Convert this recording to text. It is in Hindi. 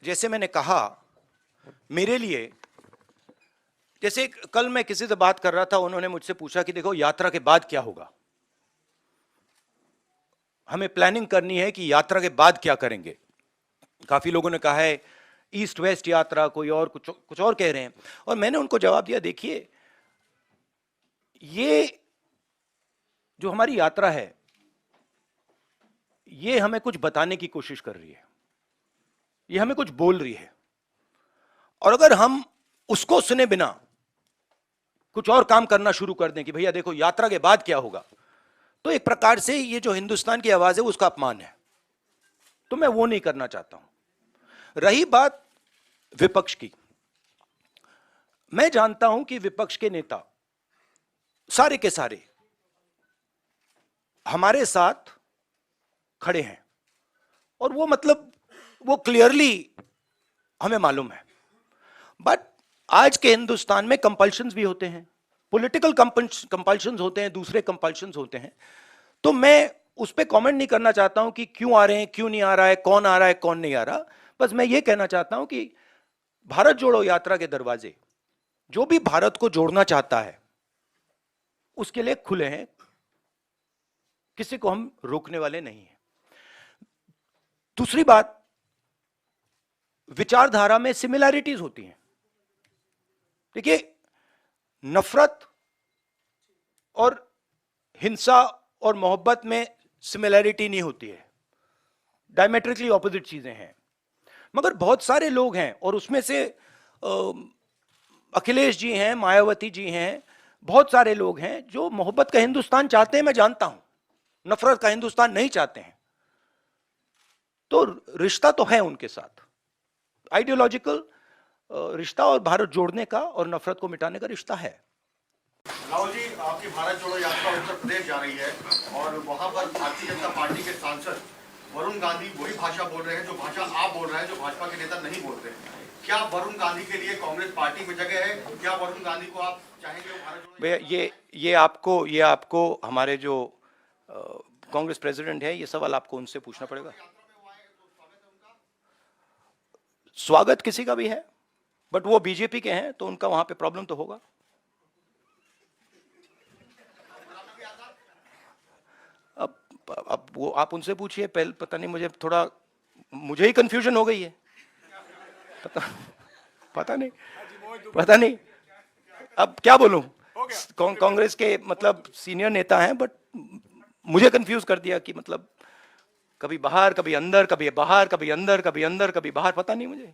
जैसे मैंने कहा, मेरे लिए, जैसे कल मैं किसी से बात कर रहा था, उन्होंने मुझसे पूछा कि देखो यात्रा के बाद क्या होगा, हमें प्लानिंग करनी है कि यात्रा के बाद क्या करेंगे। काफी लोगों ने कहा है ईस्ट वेस्ट यात्रा, कोई और कुछ और कह रहे हैं, और मैंने उनको जवाब दिया, देखिए ये जो हमारी यात्रा है ये हमें कुछ बताने की कोशिश कर रही है, ये हमें कुछ बोल रही है, और अगर हम उसको सुने बिना कुछ और काम करना शुरू कर दें कि भैया देखो यात्रा के बाद क्या होगा, तो एक प्रकार से ये जो हिंदुस्तान की आवाज है उसका अपमान है। तो मैं वो नहीं करना चाहता हूं। रही बात विपक्ष की, मैं जानता हूं कि विपक्ष के नेता सारे के सारे हमारे साथ खड़े हैं, और वो मतलब वो क्लियरली हमें मालूम है। बट आज के हिंदुस्तान में कंपल्शंस भी होते हैं, पॉलिटिकल कंपल्शंस होते हैं, दूसरे कंपल्शंस होते हैं। तो मैं उस पर कमेंट नहीं करना चाहता हूं कि क्यों आ रहे हैं, क्यों नहीं आ रहा है, कौन आ रहा है, कौन नहीं आ रहा। बस मैं ये कहना चाहता हूं कि भारत जोड़ो यात्रा के दरवाजे, जो भी भारत को जोड़ना चाहता है उसके लिए खुले हैं, किसी को हम रोकने वाले नहीं हैं। दूसरी बात, विचारधारा में सिमिलैरिटीज होती हैं। देखिए, नफरत और हिंसा और मोहब्बत में सिमिलैरिटी नहीं होती है, डायमेट्रिकली ऑपोजिट चीजें हैं। मगर बहुत सारे लोग हैं, और उसमें से अखिलेश जी हैं, मायावती जी हैं, बहुत सारे लोग हैं जो मोहब्बत का हिंदुस्तान चाहते हैं, मैं जानता हूं, नफरत का हिंदुस्तान नहीं चाहते हैं। तो रिश्ता तो है उनके साथ, आइडियोलॉजिकल रिश्ता, और भारत जोड़ने का और नफरत को मिटाने का रिश्ता है। राहुल जी, आपकी भारत जोड़ो यात्रा उत्तर प्रदेश जा रही है, और वहां पर भारतीय जनता पार्टी के सांसद वरुण गांधी वही भाषा बोल रहे हैं जो भाषा आप बोल रहे हैं, जो भाजपा के नेता नहीं बोल रहे हैं। क्या वरुण गांधी के लिए कांग्रेस पार्टी में जगह है? क्या वरुण गांधी को आप चाहेंगे वो भारत जोड़ो? भैया ये आपको हमारे जो कांग्रेस प्रेसिडेंट है, ये सवाल आपको उनसे पूछना पड़ेगा। स्वागत किसी का भी है, बट वो बीजेपी के हैं, तो उनका वहां पे प्रॉब्लम तो होगा। अब वो आप उनसे पूछिए, पहले पता नहीं, मुझे ही कंफ्यूजन हो गई है। पता नहीं अब क्या बोलूं। कांग्रेस के मतलब सीनियर नेता हैं, बट मुझे कंफ्यूज कर दिया कि मतलब कभी बाहर, कभी अंदर, कभी बाहर, कभी अंदर, कभी अंदर, कभी बाहर, पता नहीं मुझे।